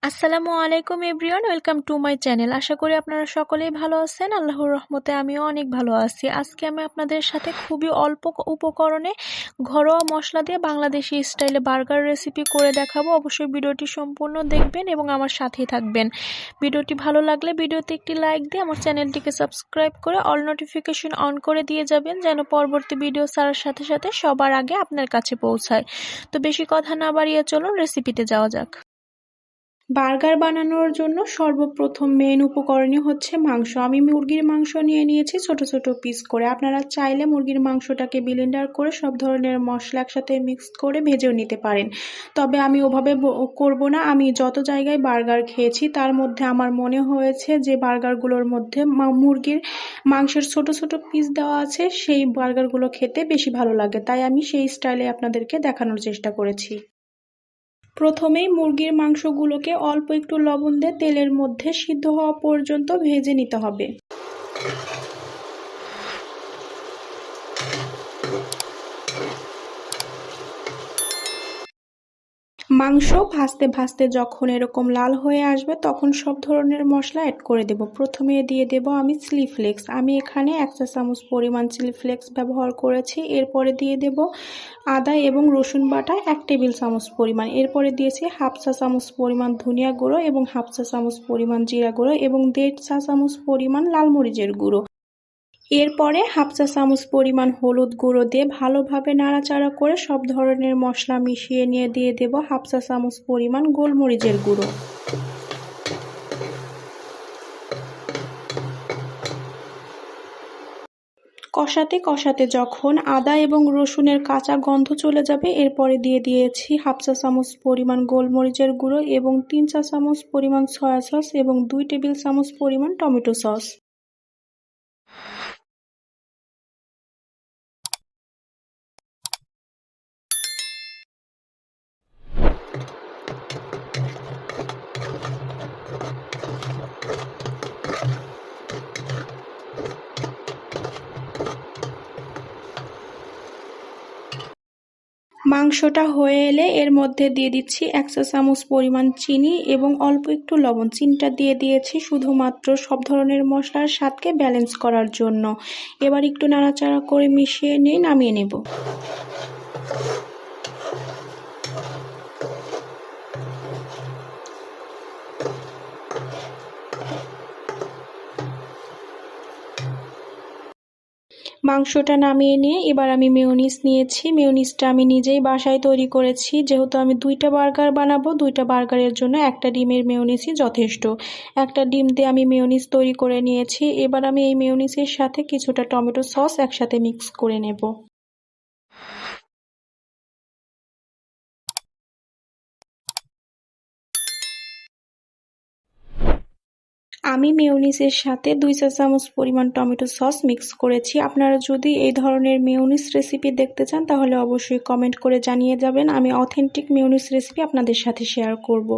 আসসালামু আলাইকুম everyone, welcome to my channel. আশা করি আপনারা সকলেই ভালো আছেন। আল্লাহর রহমতে আমিও অনেক ভালো আছি। আজকে আমি আপনাদের সাথে খুবই অল্প উপকরণে ঘরোয়া মশলা দিয়ে বাংলাদেশি স্টাইলে বার্গার রেসিপি করে দেখাবো। অবশ্যই ভিডিওটি সম্পূর্ণ দেখবেন এবং আমার সাথেই থাকবেন। ভিডিওটি ভালো লাগলে ভিডিওতে একটি লাইক দিয়ে আমার চ্যানেলটিকে সাবস্ক্রাইব করে অল নোটিফিকেশন অন করে দিয়ে যাবেন, যেন পরবর্তী ভিডিও ছাড়ার সাথে সাথে সবার আগে আপনার কাছে পৌঁছায়। তো বেশি কথা না বাড়িয়ে চলুন রেসিপিতে যাওয়া যাক। বার্গার বানানোর জন্য সর্বপ্রথম মেন উপকরণই হচ্ছে মাংস। আমি মুরগির মাংস নিয়ে নিয়েছি ছোট ছোট পিস করে। আপনারা চাইলে মুরগির মাংসটাকে ব্লেন্ডার করে সব ধরনের মশলা একসাথে মিক্স করে ভেজেও নিতে পারেন, তবে আমি ওভাবে করব না। আমি যত জায়গায় বার্গার খেয়েছি তার মধ্যে আমার মনে হয়েছে যে বার্গারগুলোর মধ্যে মুরগির মাংসের ছোট ছোট পিস দেওয়া আছে, সেই বার্গারগুলো খেতে বেশি ভালো লাগে, তাই আমি সেই স্টাইলে আপনাদেরকে দেখানোর চেষ্টা করেছি। প্রথমেই মুরগির মাংসগুলোকে অল্প একটু লবণ দিয়ে তেলের মধ্যে সিদ্ধ হওয়া পর্যন্ত ভেজে নিতে হবে। মাংস ভাজতে ভাজতে যখন এরকম লাল হয়ে আসবে তখন সব ধরনের মশলা অ্যাড করে দেব। প্রথমে দিয়ে দেব আমি চিলি ফ্লেক্স। আমি এখানে 1 চা চামচ পরিমাণ চিলি ফ্লেক্স ব্যবহার করেছি। এরপরে দিয়ে দেব আদা এবং রসুন বাটা 1 টেবিল চামচ পরিমাণ। এরপরে দিয়েছি 1/2 চা চামচ পরিমাণ ধনিয়া গুঁড়ো এবং 1/2 চা চামচ পরিমাণ জিরা গুঁড়ো এবং 1.5 চা চামচ পরিমাণ লাল মরিচের গুঁড়ো। এরপরে 1/2 চা চামচ পরিমাণ হলুদ গুঁড়ো দিয়ে ভালোভাবে নাড়াচাড়া করে সব ধরনের মশলা মিশিয়ে নিয়ে দিয়ে দেব 1/2 চা চামচ পরিমাণ গোলমরিচের গুঁড়ো। কষাতে কষাতে যখন আদা এবং রসুনের কাঁচা গন্ধ চলে যাবে, এরপরে দিয়ে দিয়েছি 1/2 চা চামচ পরিমাণ গোলমরিচের গুঁড়ো এবং 3 চা চামচ পরিমাণ সয়া সস এবং 2 টেবিল চামচ পরিমাণ টমেটো সস। মাংসটা হয়ে এলে এর মধ্যে দিয়ে দিচ্ছি 1 চা চামচ পরিমাণ চিনি এবং অল্প একটু লবণ। চিনিটা দিয়ে দিয়েছি শুধুমাত্র সব ধরনের মশলার স্বাদকে ব্যালেন্স করার জন্য। এবার একটু নাড়াচাড়া করে মিশিয়ে নিয়ে নামিয়ে নেব। মাংসটা নামিয়ে নিয়ে এবার আমি মেয়োনিজ নিয়েছি। মেয়োনিজটা আমি নিজেই বাসায় তৈরি করেছি। যেহেতু আমি 2টা বার্গার বানাবো, 2টা বার্গারের জন্য 1টা ডিমের মেয়োনিজই যথেষ্ট। 1টা ডিম দিয়ে আমি মেয়োনিজ তৈরি করে নিয়েছি। এবার আমি এই মেয়োনিজের সাথে কিছুটা টমেটো সস একসাথে মিক্স করে নেব। আমি মেয়োনিজের সাথে 2 চা চামচ পরিমাণ টমেটো সস মিক্স করেছি। আপনারা যদি এই ধরনের মেয়োনিজ রেসিপি দেখতে চান তাহলে অবশ্যই কমেন্ট করে জানিয়ে যাবেন। আমি অথেন্টিক মেয়োনিজ রেসিপি আপনাদের সাথে শেয়ার করব।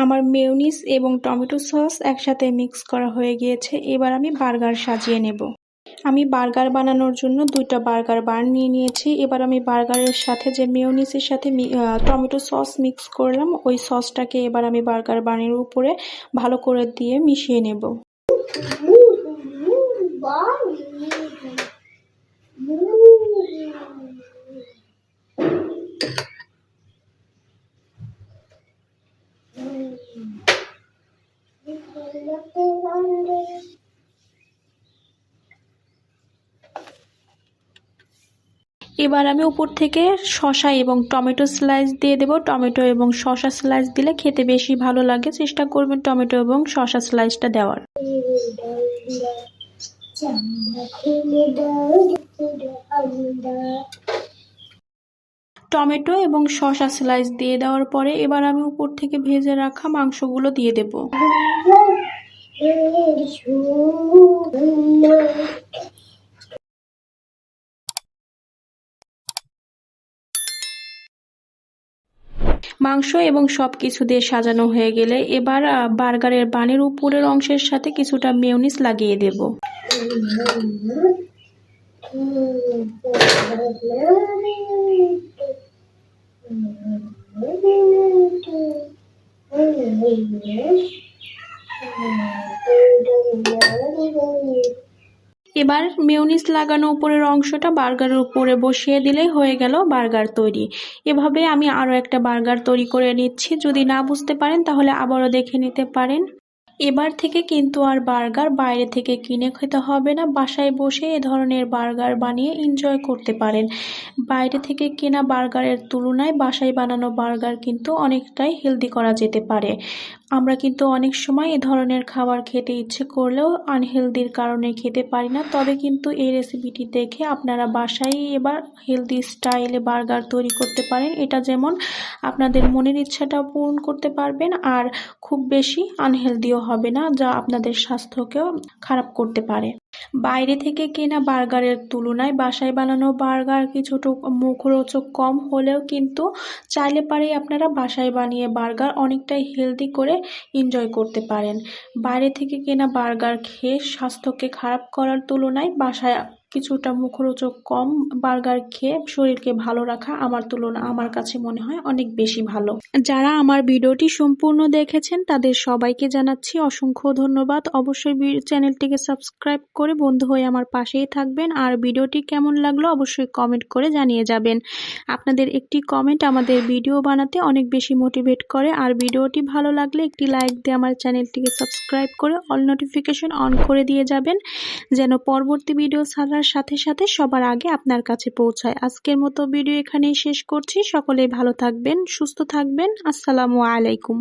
আমার মেয়োনিজ এবং টমেটো সস একসাথে মিক্স করা হয়ে গিয়েছে। এবার আমি বার্গার সাজিয়ে নেব। আমি বার্গার বানানোর জন্য 2টা বার্গার বান নিয়ে নিয়েছি। এবার আমি বার্গারের সাথে যে মেয়োনিজের সাথে টমেটো সস মিক্স করলাম, ওই সসটাকে এবার আমি বার্গার বানের উপরে ভালো করে দিয়ে মিশিয়ে নেব। এবার আমি উপর থেকে শসা এবং টমেটো স্লাইস দিয়ে দেব। টমেটো এবং শসা স্লাইস দিলে খেতে বেশি ভালো লাগে। চেষ্টা করবেন টমেটো এবং শসা স্লাইসটা দেওয়ার। টমেটো এবং শসা স্লাইস দিয়ে দেওয়ার পরে এবার আমি উপর থেকে ভেজে রাখা মাংসগুলো দিয়ে দেব। মাংস এবং সবকিছু দিয়ে সাজানো হয়ে গেলে এবার বার্গারের বানের উপরের অংশের সাথে কিছুটা মেয়োনিজ লাগিয়ে দেব। এবার মেয়োনিজ লাগানো উপরের অংশটা বার্গারের উপরে বসিয়ে দিলেই হয়ে গেল বার্গার তৈরি। এভাবে আমি আরও একটা বার্গার তৈরি করে নিচ্ছি। যদি না বুঝতে পারেন তাহলে আবারও দেখে নিতে পারেন। এবার থেকে কিন্তু আর বার্গার বাইরে থেকে কিনে খেতে হবে না, বাসায় বসে এ ধরনের বার্গার বানিয়ে এনজয় করতে পারেন। বাইরে থেকে কেনা বার্গারের তুলনায় বাসায় বানানো বার্গার কিন্তু অনেকটাই হেলদি করা যেতে পারে। আমরা কিন্তু অনেক সময় এ ধরনের খাবার খেতে ইচ্ছে করলেও আনহেলদির কারণে খেতে পারি না। তবে কিন্তু এই রেসিপিটি দেখে আপনারা বাসায় এবার হেলদি স্টাইলে বার্গার তৈরি করতে পারেন। এটা যেমন আপনাদের মনের ইচ্ছাটা পূরণ করতে পারবেন, আর খুব বেশি আনহেলদিও হবে না, যা আপনাদের স্বাস্থ্যকেও খারাপ করতে পারে। বাইরে থেকে কেনা বার্গারের তুলনায় বাসায় বানানো বার্গার কিছুটা মুখরোচক কম হলেও কিন্তু চাইলে পারেই আপনারা বাসায় বানিয়ে বার্গার অনেকটাই হেলদি করে এনজয় করতে পারেন। বাইরে থেকে কেনা বার্গার খেয়ে স্বাস্থ্যকে খারাপ করার তুলনায় বাসায় কিছুটা মুখরোচক কম বার্গার খেয়ে শরীরকে ভালো রাখা আমার কাছে মনে হয় অনেক বেশি ভালো। যারা আমার ভিডিওটি সম্পূর্ণ দেখেছেন তাদের সবাইকে জানাচ্ছি অসংখ্য ধন্যবাদ। অবশ্যই চ্যানেলটিকে সাবস্ক্রাইব করে বন্ধু হয়ে আমার পাশেই থাকবেন। আর ভিডিওটি কেমন লাগলো অবশ্যই কমেন্ট করে জানিয়ে যাবেন। আপনাদের একটি কমেন্ট আমাদের ভিডিও বানাতে অনেক বেশি মোটিভেট করে। আর ভিডিওটি ভালো লাগলে একটি লাইক দিয়ে আমার চ্যানেলটিকে সাবস্ক্রাইব করে অল নোটিফিকেশন অন করে দিয়ে যাবেন, যেন পরবর্তী ভিডিও ছাড়ার সাথে সাথে সবার আগে আপনার কাছে পৌঁছায়। আজকের মতো ভিডিও এখানেই শেষ করছি। সকলেই ভালো থাকবেন, সুস্থ থাকবেন। আসসালামু আলাইকুম।